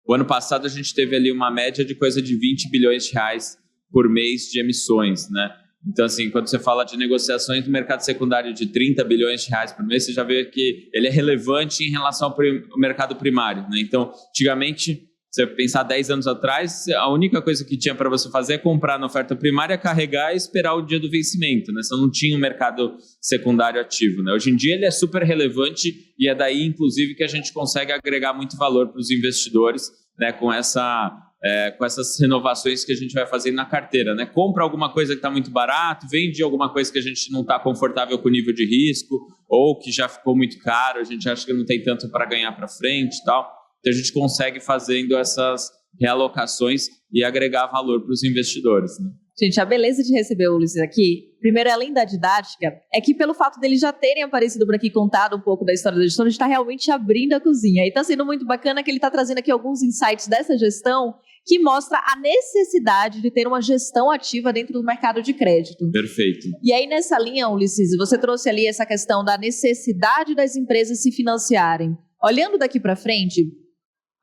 o ano passado a gente teve ali uma média de coisa de 20 bilhões de reais por mês de emissões, né? Então, assim, quando você fala de negociações no mercado secundário de 30 bilhões de reais por mês, você já vê que ele é relevante em relação ao mercado primário, né? Então, antigamente, você pensar 10 anos atrás, a única coisa que tinha para você fazer é comprar na oferta primária, carregar e esperar o dia do vencimento, né? Você não tinha um mercado secundário ativo, né? Hoje em dia ele é super relevante e é daí, inclusive, que a gente consegue agregar muito valor para os investidores, né? Com essas renovações que a gente vai fazer na carteira, né? Compra alguma coisa que está muito barato, vende alguma coisa que a gente não está confortável com o nível de risco ou que já ficou muito caro, a gente acha que não tem tanto para ganhar para frente e tal. Então, a gente consegue fazendo essas realocações e agregar valor para os investidores, né? Gente, a beleza de receber o Ulisses aqui, primeiro, além da didática, é que pelo fato deles já terem aparecido por aqui, contado um pouco da história da gestão, a gente está realmente abrindo a cozinha. E está sendo muito bacana que ele está trazendo aqui alguns insights dessa gestão que mostra a necessidade de ter uma gestão ativa dentro do mercado de crédito. Perfeito. E aí, nessa linha, Ulisses, você trouxe ali essa questão da necessidade das empresas se financiarem. Olhando daqui para frente,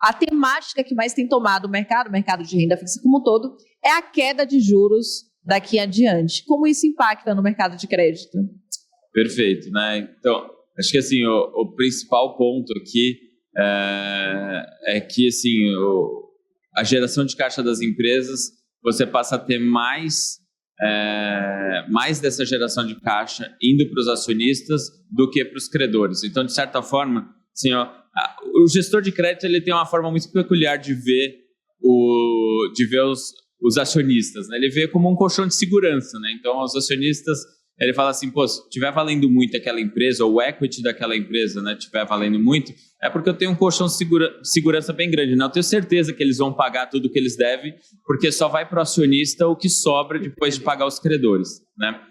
a temática que mais tem tomado o mercado de renda fixa como um todo, é a queda de juros daqui adiante. Como isso impacta no mercado de crédito? Perfeito, né? Então, acho que assim, o principal ponto aqui é que assim, a geração de caixa das empresas, você passa a ter mais dessa geração de caixa indo para os acionistas do que para os credores. Então, de certa forma, assim, o gestor de crédito ele tem uma forma muito peculiar de ver os acionistas, né? Ele vê como um colchão de segurança, né? Então, os acionistas, ele fala assim, pô, se estiver valendo muito aquela empresa, ou o equity daquela empresa, né, estiver valendo muito, é porque eu tenho um colchão de segurança bem grande, né? Eu tenho certeza que eles vão pagar tudo o que eles devem, porque só vai para o acionista o que sobra depois de pagar os credores, né?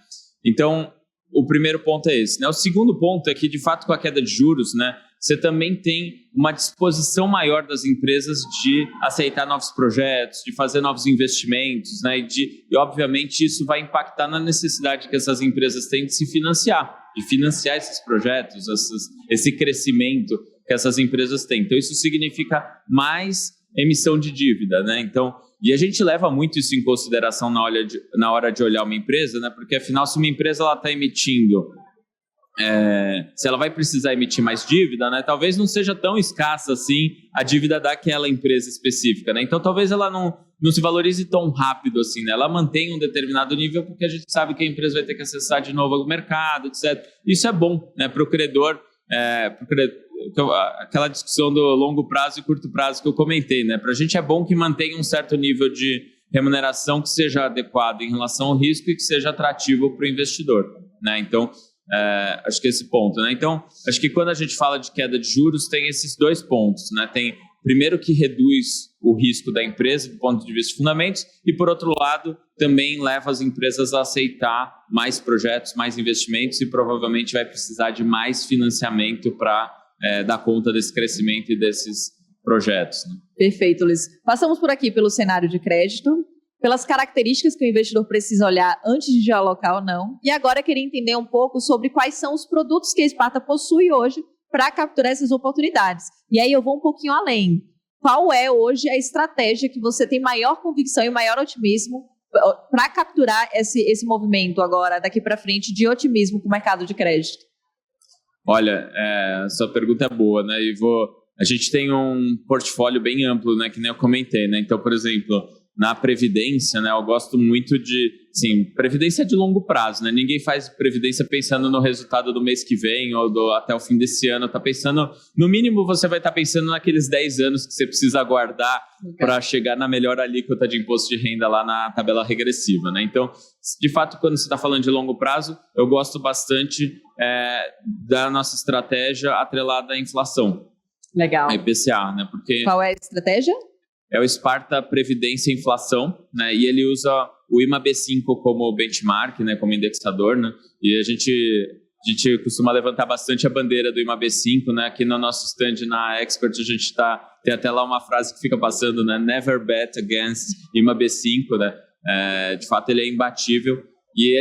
Então, o primeiro ponto é esse, né? O segundo ponto é que, de fato, com a queda de juros, né, você também tem uma disposição maior das empresas de aceitar novos projetos, de fazer novos investimentos, né? E obviamente, isso vai impactar na necessidade que essas empresas têm de se financiar esses projetos, esse crescimento que essas empresas têm. Então, isso significa mais emissão de dívida, né? Então, E a gente leva muito isso em consideração na hora de olhar uma empresa, né? Porque afinal, se uma empresa está emitindo, se ela vai precisar emitir mais dívida, né? Talvez não seja tão escassa assim a dívida daquela empresa específica, né? Então talvez ela não se valorize tão rápido assim, né? Ela mantém um determinado nível porque a gente sabe que a empresa vai ter que acessar de novo o mercado, etc. Isso é bom, né? Para o credor, aquela discussão do longo prazo e curto prazo que eu comentei, né? Para a gente é bom que mantenha um certo nível de remuneração que seja adequado em relação ao risco e que seja atrativo para o investidor, né? Então, acho que esse ponto, né? Então, acho que quando a gente fala de queda de juros, tem esses dois pontos, né? Tem, primeiro, que reduz o risco da empresa do ponto de vista de fundamentos e, por outro lado, também leva as empresas a aceitar mais projetos, mais investimentos e provavelmente vai precisar de mais financiamento para dar conta desse crescimento e desses projetos, né? Perfeito, Luiz. Passamos por aqui pelo cenário de crédito, pelas características que o investidor precisa olhar antes de alocar ou não. E agora eu queria entender um pouco sobre quais são os produtos que a Sparta possui hoje para capturar essas oportunidades. E aí eu vou um pouquinho além. Qual é hoje a estratégia que você tem maior convicção e maior otimismo para capturar esse movimento agora, daqui para frente, de otimismo com o mercado de crédito? Olha, sua pergunta é boa, né? A gente tem um portfólio bem amplo, né? Que nem eu comentei, né? Então, por exemplo, na previdência, né? Eu gosto muito de, assim, previdência de longo prazo, né? Ninguém faz previdência pensando no resultado do mês que vem ou até o fim desse ano. Tá pensando, no mínimo, você vai estar pensando naqueles 10 anos que você precisa aguardar para chegar na melhor alíquota de imposto de renda lá na tabela regressiva, né? Então, de fato, quando você está falando de longo prazo, eu gosto bastante da nossa estratégia atrelada à inflação. Legal. A IPCA, né? Porque qual é a estratégia? É o Sparta Previdência e Inflação, né? E ele usa o IMAB5 como benchmark, né? Como indexador, né? E a gente costuma levantar bastante a bandeira do IMAB5, né? Aqui no nosso stand na Expert a gente tem até lá uma frase que fica passando, né? Never bet against IMAB5, né? De fato ele é imbatível e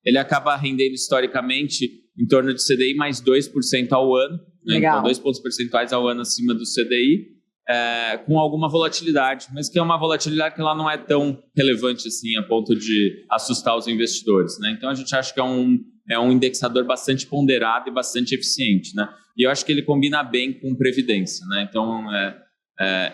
ele acaba rendendo historicamente em torno de CDI mais 2% ao ano, né? Então 2 pontos percentuais ao ano acima do CDI. Com alguma volatilidade, mas que é uma volatilidade que ela não é tão relevante assim a ponto de assustar os investidores, né? Então a gente acha que é um indexador bastante ponderado e bastante eficiente, né? E eu acho que ele combina bem com previdência, né? Então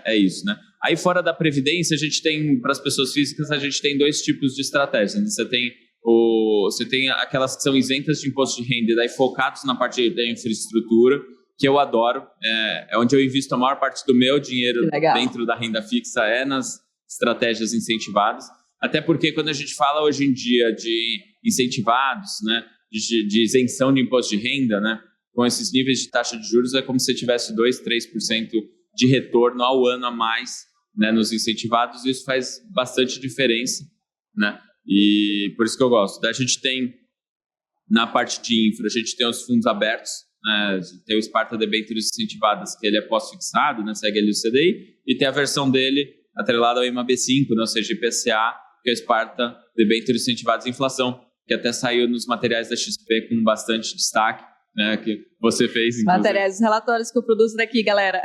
é isso, né? Aí fora da previdência a gente tem, para as pessoas físicas, a gente tem dois tipos de estratégia, né? Você tem aquelas que são isentas de imposto de renda e daí focados na parte da infraestrutura, que eu adoro, é onde eu invisto a maior parte do meu dinheiro dentro da renda fixa, nas estratégias incentivadas. Até porque quando a gente fala hoje em dia de incentivados, né, de isenção de imposto de renda, né, com esses níveis de taxa de juros, é como se você tivesse 2%, 3% de retorno ao ano a mais, né, nos incentivados. Isso faz bastante diferença, né, e por isso que eu gosto. Daí a gente tem, na parte de infra, a gente tem os fundos abertos, tem o Sparta Debêntures Incentivadas, que ele é pós-fixado, né, segue ali o CDI, e tem a versão dele atrelada ao IMAB5, né, ou seja, IPCA, que é o Sparta Debêntures Incentivadas e Inflação, que até saiu nos materiais da XP com bastante destaque, né, que você fez, inclusive. Materiais, relatórios que eu produzo daqui, galera.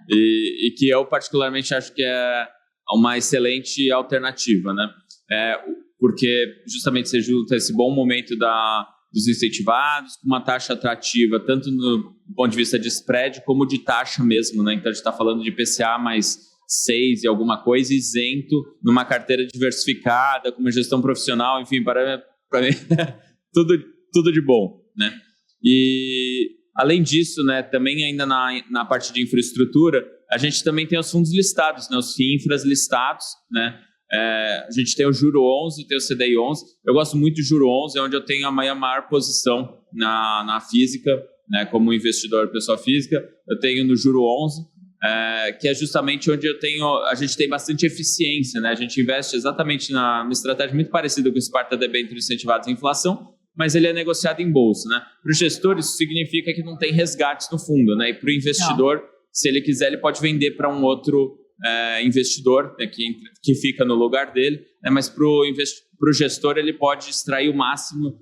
e que eu particularmente acho que é uma excelente alternativa, né, porque justamente você junta esse bom momento dos incentivados, com uma taxa atrativa, tanto no ponto de vista de spread, como de taxa mesmo, né? Então, a gente está falando de IPCA mais 6 e alguma coisa, isento, numa carteira diversificada, com uma gestão profissional, enfim, para mim, tudo de bom, né? E, além disso, né, também ainda na parte de infraestrutura, a gente também tem os fundos listados, né? Os FIINFRAs listados, né? A gente tem o Juro 11, tem o CDI 11. Eu gosto muito do Juro 11, é onde eu tenho a maior posição na física, né, como investidor pessoa física. Eu tenho no Juro 11, que é justamente onde a gente tem bastante eficiência, né? A gente investe exatamente numa estratégia muito parecida com o Sparta Debêntures Incentivados e Inflação, mas ele é negociado em bolsa, né? Para o gestor, isso significa que não tem resgates no fundo, né? E para o investidor, se ele quiser, ele pode vender para um outro investidor, né, que fica no lugar dele, né, mas para o gestor ele pode extrair o máximo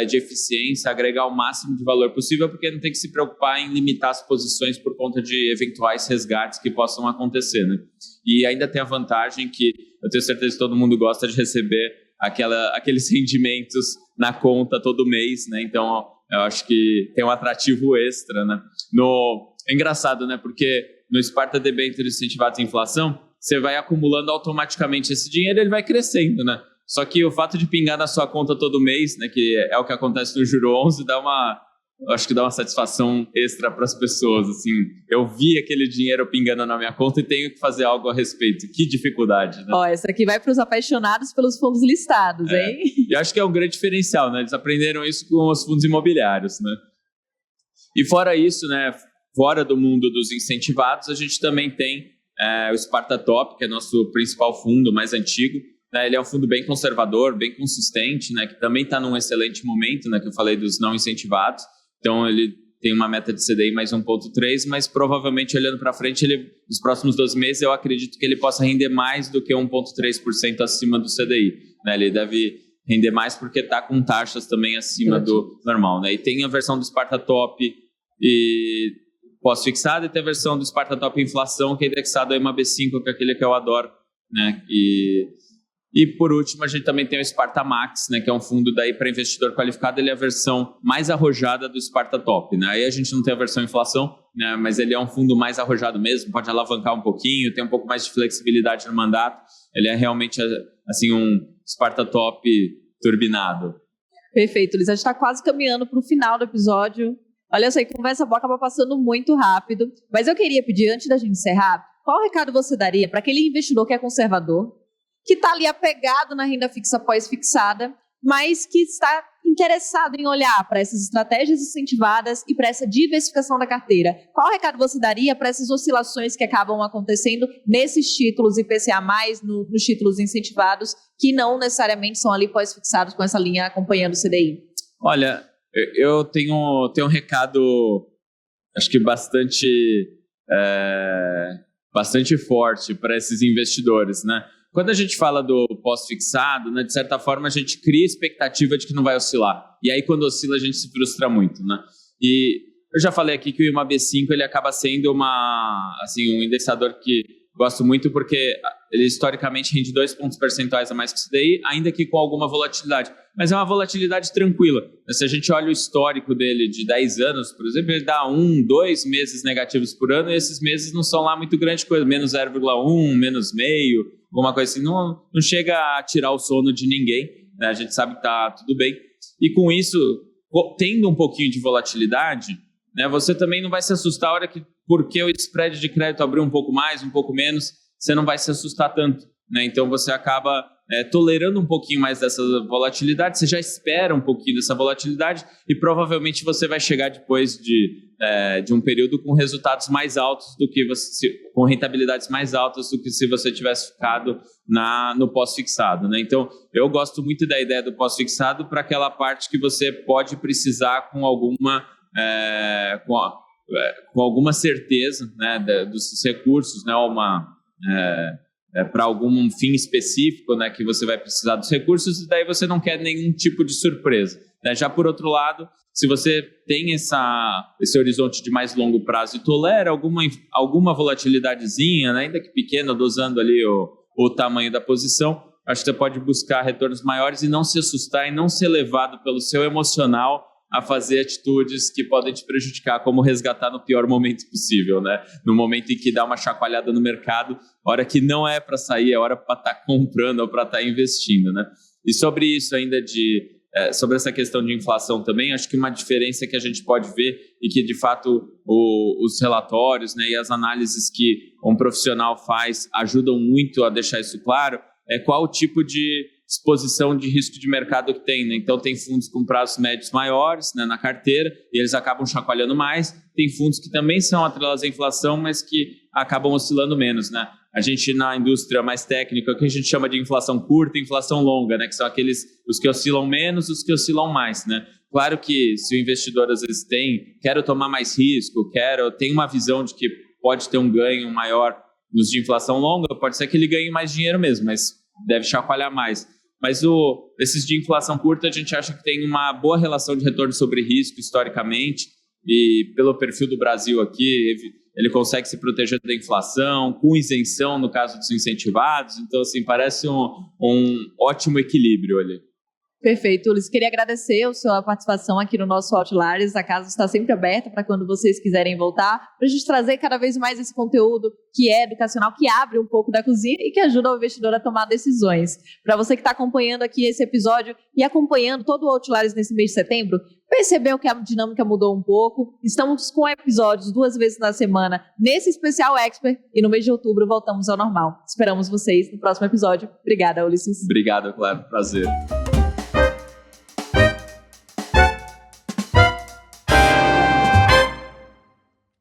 de eficiência, agregar o máximo de valor possível, porque não tem que se preocupar em limitar as posições por conta de eventuais resgates que possam acontecer, né? E ainda tem a vantagem que eu tenho certeza que todo mundo gosta de receber aqueles rendimentos na conta todo mês, né? Então, eu acho que tem um atrativo extra, né? É engraçado, né? Porque no Sparta Debêntures incentivados à inflação, você vai acumulando automaticamente esse dinheiro e ele vai crescendo, né? Só que o fato de pingar na sua conta todo mês, né, que é o que acontece no Juro 11, acho que dá uma satisfação extra para as pessoas. Assim, eu vi aquele dinheiro pingando na minha conta e tenho que fazer algo a respeito. Que dificuldade, né? Ó, essa aqui vai para os apaixonados pelos fundos listados, hein? E acho que é um grande diferencial, né? Eles aprenderam isso com os fundos imobiliários, né? E fora isso, né, fora do mundo dos incentivados, a gente também tem o Sparta Top, que é nosso principal fundo, mais antigo. Ele é um fundo bem conservador, bem consistente, né, que também está num excelente momento, né, que eu falei dos não incentivados. Então, ele tem uma meta de CDI mais 1,3, mas provavelmente, olhando para frente, nos próximos 12 meses, eu acredito que ele possa render mais do que 1,3% acima do CDI. Né? Ele deve render mais porque está com taxas também acima do normal. Né? E tem a versão do Sparta Top e pós-fixado, e tem a versão do Sparta Top Inflação, que é indexado a MAB5, que é aquele que eu adoro. Né? E por último, a gente também tem o Sparta Max, né, que é um fundo para investidor qualificado. Ele é a versão mais arrojada do Sparta Top. Né? Aí a gente não tem a versão inflação, né, mas ele é um fundo mais arrojado mesmo, pode alavancar um pouquinho, tem um pouco mais de flexibilidade no mandato. Ele é realmente assim, um Sparta Top turbinado. Perfeito, Luiz. A gente está quase caminhando para o final do episódio. Olha só, a conversa boa acaba passando muito rápido. Mas eu queria pedir, antes da gente encerrar, qual recado você daria para aquele investidor que é conservador, que está ali apegado na renda fixa pós-fixada, mas que está interessado em olhar para essas estratégias incentivadas e para essa diversificação da carteira? Qual recado você daria para essas oscilações que acabam acontecendo nesses títulos IPCA+, nos títulos incentivados, que não necessariamente são ali pós-fixados com essa linha acompanhando o CDI? Olha, eu tenho um recado, acho que bastante forte para esses investidores, né? Quando a gente fala do pós-fixado, né, de certa forma a gente cria expectativa de que não vai oscilar. E aí quando oscila a gente se frustra muito, né? E eu já falei aqui que o IMAB5 ele acaba sendo um indexador que gosto muito porque ele historicamente rende 2 pontos percentuais a mais que o CDI, ainda que com alguma volatilidade. Mas é uma volatilidade tranquila. Se a gente olha o histórico dele de 10 anos, por exemplo, ele dá 2 meses negativos por ano, e esses meses não são lá muito grande coisa, menos 0,1, menos meio, alguma coisa assim. Não chega a tirar o sono de ninguém, né? A gente sabe que está tudo bem. E com isso, tendo um pouquinho de volatilidade, né, você também não vai se assustar a hora que, porque o spread de crédito abriu um pouco mais, um pouco menos, você não vai se assustar tanto, né? Então você acaba tolerando um pouquinho mais dessa volatilidade, você já espera um pouquinho dessa volatilidade e provavelmente você vai chegar depois de um período com resultados mais altos do que com rentabilidades mais altas do que se você tivesse ficado no pós-fixado, né? Então eu gosto muito da ideia do pós-fixado para aquela parte que você pode precisar com alguma certeza, né, dos recursos, né, para algum fim específico, né, que você vai precisar dos recursos, e daí você não quer nenhum tipo de surpresa, né? Já por outro lado, se você tem esse horizonte de mais longo prazo e tolera alguma volatilidadezinha, né, ainda que pequena, dosando ali o tamanho da posição, acho que você pode buscar retornos maiores e não se assustar e não ser levado pelo seu emocional a fazer atitudes que podem te prejudicar, como resgatar no pior momento possível, né? No momento em que dá uma chacoalhada no mercado, hora que não é para sair, é hora para estar comprando ou para estar investindo, né? E sobre isso ainda sobre essa questão de inflação também, acho que uma diferença que a gente pode ver e que, de fato, os relatórios, né, e as análises que um profissional faz ajudam muito a deixar isso claro, é qual o tipo de exposição de risco de mercado que tem, né? Então tem fundos com prazos médios maiores, né, na carteira, e eles acabam chacoalhando mais. Tem fundos que também são atrelados à inflação, mas que acabam oscilando menos, né? A gente, na indústria mais técnica, o que a gente chama de inflação curta e inflação longa, né? Que são os que oscilam menos, os que oscilam mais, né? Claro que se o investidor às vezes quero tomar mais risco, tem uma visão de que pode ter um ganho maior nos de inflação longa, pode ser que ele ganhe mais dinheiro mesmo, mas deve chacoalhar mais. Mas esses de inflação curta, a gente acha que tem uma boa relação de retorno sobre risco historicamente, e pelo perfil do Brasil aqui, ele consegue se proteger da inflação, com isenção no caso dos incentivados. Então, assim, parece um ótimo equilíbrio ali. Perfeito, Ulisses. Queria agradecer a sua participação aqui no nosso Outliers. A casa está sempre aberta para quando vocês quiserem voltar, para a gente trazer cada vez mais esse conteúdo que é educacional, que abre um pouco da cozinha e que ajuda o investidor a tomar decisões. Para você que está acompanhando aqui esse episódio e acompanhando todo o Outliers nesse mês de setembro, percebeu que a dinâmica mudou um pouco. Estamos com episódios 2 vezes na semana nesse especial Expert e no mês de outubro voltamos ao normal. Esperamos vocês no próximo episódio. Obrigada, Ulisses. Obrigado, Clara. Prazer.